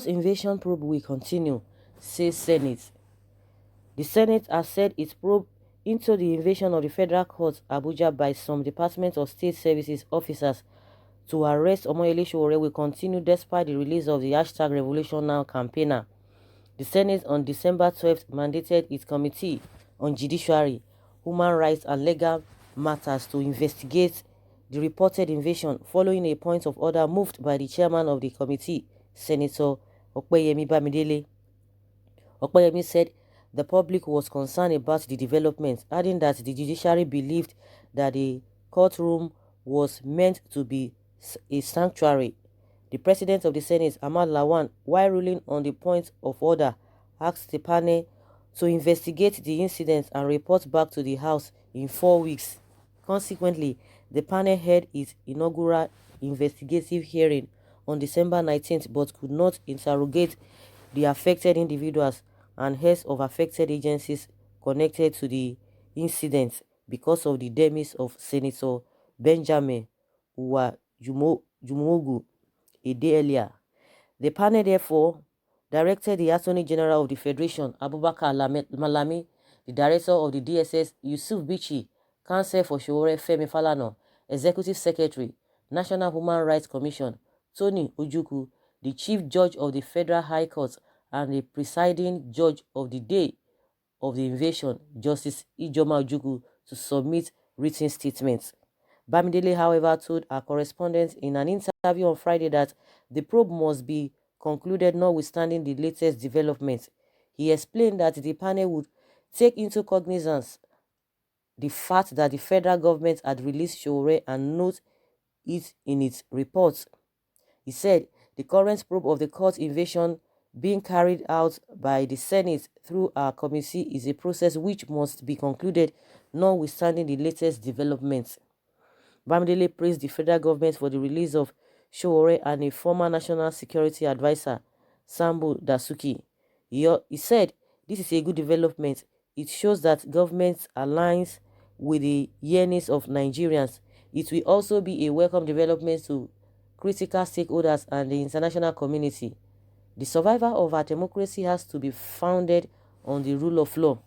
invasion probe will continue, says Senate. The Senate has said its probe into the invasion of the Federal Court, Abuja, by some Department of State Services officers to arrest Omoyele Sowore will continue despite the release of the #RevolutionNow campaigner. The Senate on December 12th mandated its Committee on Judiciary, Human Rights and Legal Matters to investigate the reported invasion following a point of order moved by the chairman of the committee, Senator Opeyemi Bamidele. Opeyemi said the public was concerned about the developments, adding that the judiciary believed that the courtroom was meant to be a sanctuary. The president of the Senate, Ahmad Lawan, while ruling on the point of order, asked the panel to investigate the incident and report back to the House in 4 weeks. Consequently, the panel held its inaugural investigative hearing on December 19th but could not interrogate the affected individuals and heads of affected agencies connected to the incident because of the demise of Senator Benjamin Uwajumogu a day earlier. The panel therefore directed the Attorney General of the Federation, Abubakar Malami, the Director of the DSS, Yusuf Bichi, Counsel for Sowore, Femi Falana, Executive Secretary, National Human Rights Commission, Tony Ojukwu, the Chief Judge of the Federal High Court, and the presiding judge of the day of the invasion, Justice Ijoma Ojukwu, to submit written statements. Bamidele, however, told our correspondent in an interview on Friday that the probe must be concluded notwithstanding the latest developments. He explained that the panel would take into cognizance the fact that the federal government had released Sowore and note it in its reports. He said the current probe of the court invasion being carried out by the Senate through our committee is a process which must be concluded notwithstanding the latest developments. Bamidele praised the federal government for the release of Sowore and a former national security advisor, Sambo Dasuki. He said, "This is a good development. It shows that government aligns with the yearnings of Nigerians. It will also be a welcome development to critical stakeholders and the international community. The survival of our democracy has to be founded on the rule of law.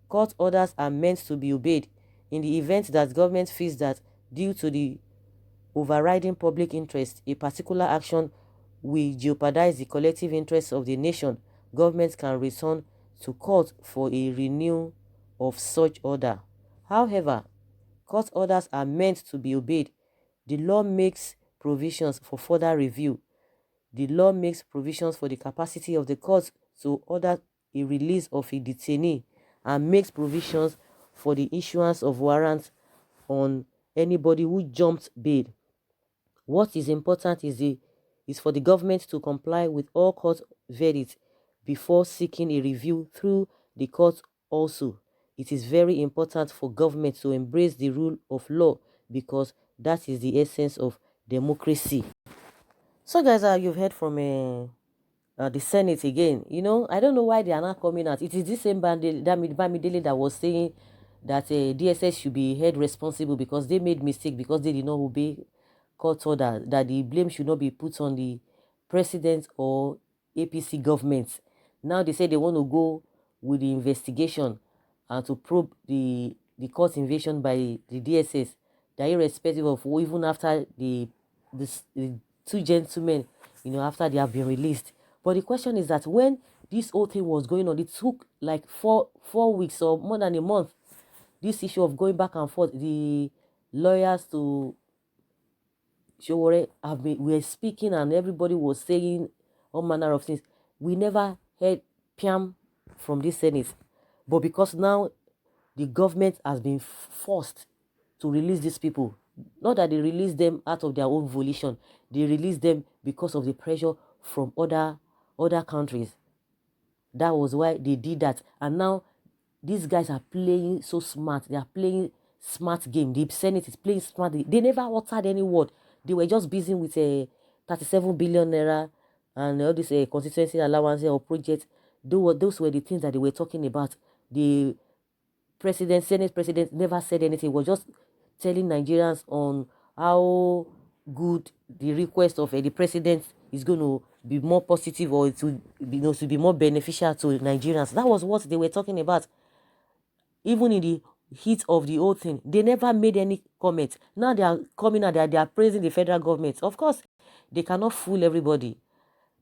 Court orders are meant to be obeyed. In the event that government feels that due to the overriding public interest, a particular action will jeopardize the collective interests of the nation, government can return to court for a renewal of such order. However, court orders are meant to be obeyed. The law makes provisions for further review. The law makes provisions for the capacity of the court to order a release of a detainee and makes provisions for the issuance of warrants on anybody who jumped bail. What is important is for the government to comply with all court verdicts before seeking a review through the court also. It is very important for government to embrace the rule of law because that is the essence of democracy." So guys, you've heard from the Senate again. I don't know why they are not coming out. It is this same Bamidele that was saying that DSS should be held responsible because they made mistake, because they did not obey court order, that the blame should not be put on the president or APC government. Now they say they want to go with the investigation and to probe the court invasion by the DSS, that irrespective of even after the two gentlemen, after they have been released. But the question is that when this whole thing was going on, it took like four weeks or more than a month. This issue of going back and forth, the lawyers to Sowore were speaking and everybody was saying all manner of things. We never heard piam from this Senate. But because now the government has been forced to release these people, not that they release them out of their own volition, they release them because of the pressure from other countries. That was why they did that. And now these guys are playing so smart. They are playing smart game. The Senate is playing smart. They never uttered any word. They were just busy with a 37 billion naira and all this constituency allowance or project. Those were the things that they were talking about. The Senate president never said anything. He was just telling Nigerians on how good the request of the president is going to be more positive, or it will be, to be more beneficial to Nigerians. That was what they were talking about. Even in the heat of the whole thing, they never made any comment. Now they are coming out, they are praising the federal government. Of course, they cannot fool everybody.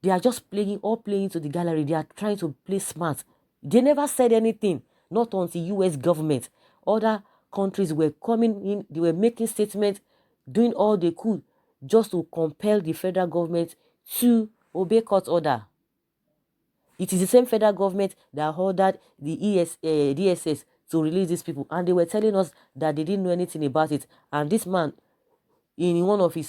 They are just playing to the gallery. They are trying to play smart. They never said anything, not until US government. Other countries were coming in, they were making statements, doing all they could just to compel the federal government to obey court order. It is the same federal government that ordered the DSS to release these people, and they were telling us that they didn't know anything about it. And this man, in one of his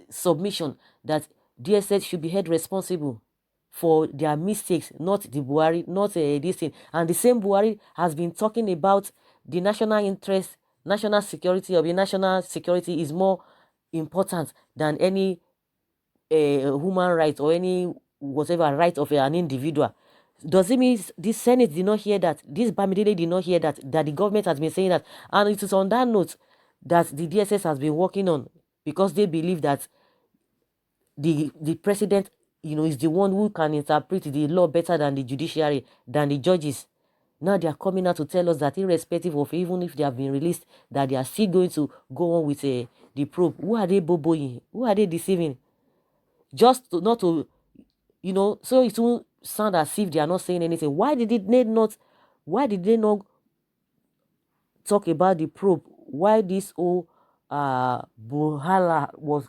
submission, that DSS should be held responsible for their mistakes, not the Buhari, not this thing. And the same Buhari has been talking about the national interest, national security, of the national security is more important than any human right or any whatever right of an individual. Does it mean this Senate did not hear that? This Bamidele did not hear that the government has been saying that? And it is on that note that the DSS has been working on, because they believe that the president, is the one who can interpret the law better than the judiciary, than the judges. Now they are coming out to tell us that irrespective of even if they have been released, that they are still going to go on with the probe. Who are they boboing? Who are they deceiving? Just to, not to, so it won't sound as if they are not saying anything. Why did they not talk about the probe? Why this whole Buhala was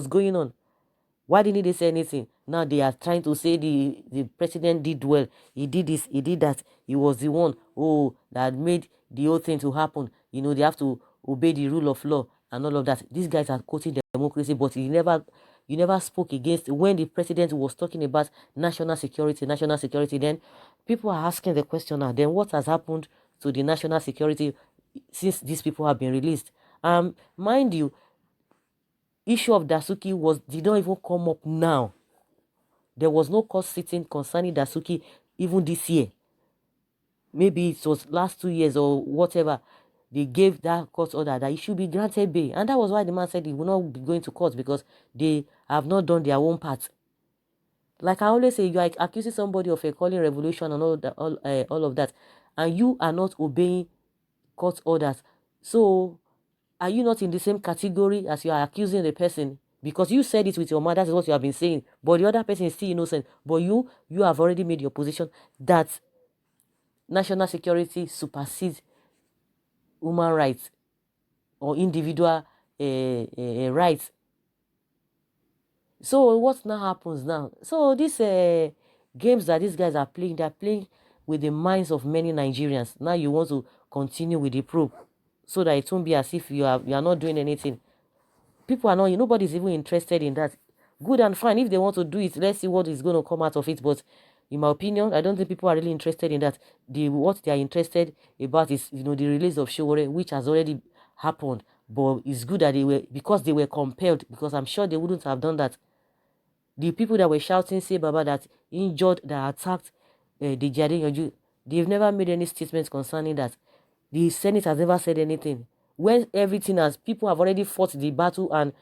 going on? Why didn't they say anything? Now they are trying to say the president did well. He did this, he did that. He was the one that made the whole thing to happen. They have to obey the rule of law and all of that. These guys are quoting democracy, but you never spoke against when the president was talking about national security. Then people are asking the question now, then what has happened to the national security since these people have been released? Mind you, issue of Dasuki did not even come up now. There was no court sitting concerning Dasuki even this year. Maybe it was last 2 years or whatever. They gave that court order that he should be granted bail. And that was why the man said he will not be going to court, because they have not done their own part. Like I always say, you are accusing somebody of a calling revolution and all of that, and you are not obeying court orders. So are you not in the same category as you are accusing the person? Because you said it with your mouth, that's what you have been saying, but the other person is still innocent. But you have already made your position that national security supersedes human rights or individual rights. So what now happens now? So these games that these guys are playing, they're playing with the minds of many Nigerians. Now you want to continue with the probe so that it won't be as if you are not doing anything. People are not, nobody's even interested in that. Good and fine. If they want to do it, let's see what is going to come out of it. But in my opinion, I don't think people are really interested in that. What they are interested about is, the release of SOWORE, which has already happened. But it's good that because they were compelled, because I'm sure they wouldn't have done that. The people that were shouting, say Baba, that injured, that attacked the Jade, they've never made any statements concerning that. The Senate has never said anything. When everything has, people have already fought the battle and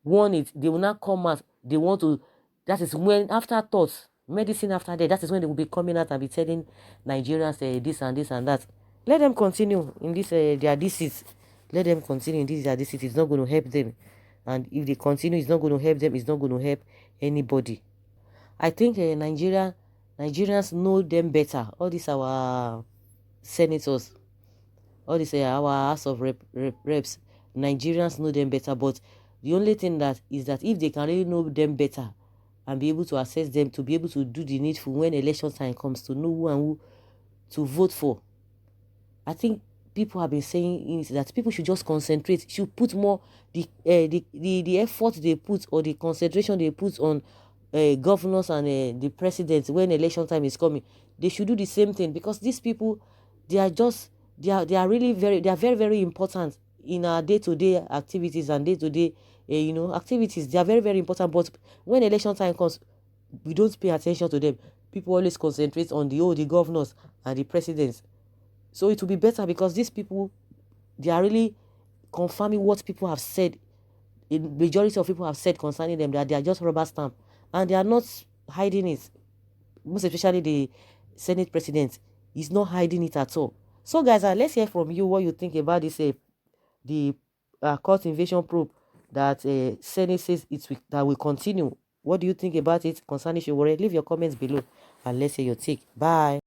won it, they will not come out. They want to, that is when, after thoughts, medicine after that is when they will be coming out and be telling Nigerians this and this and that. Let them continue in this, their disease. Let them continue in this, their disease. It's not going to help them. And if they continue, it's not going to help them. It's not going to help anybody. I think Nigerians know them better. All these our senators, all these our House of Reps, Nigerians know them better. But the only thing that is that if they can really know them better and be able to assess them, to be able to do the needful when election time comes, to know who and who to vote for. I think people have been saying that people should just concentrate, should put more the effort they put, or the concentration they put on governors and the presidents when election time is coming. They should do the same thing, because these people, they are really very very important in our day-to-day activities and day-to-day activities. They are very very important. But when election time comes, we don't pay attention to them. People always concentrate on the governors and the presidents. So it will be better, because these people, they are really confirming what people have said the majority of people have said concerning them that they are just rubber stamp, and they are not hiding it. Most especially the Senate president is not hiding it at all. So guys, let's hear from you what you think about this the court invasion probe that Senate says that will continue. What do you think about it concerning SOWORE? Leave your comments below and let's hear your take. Bye.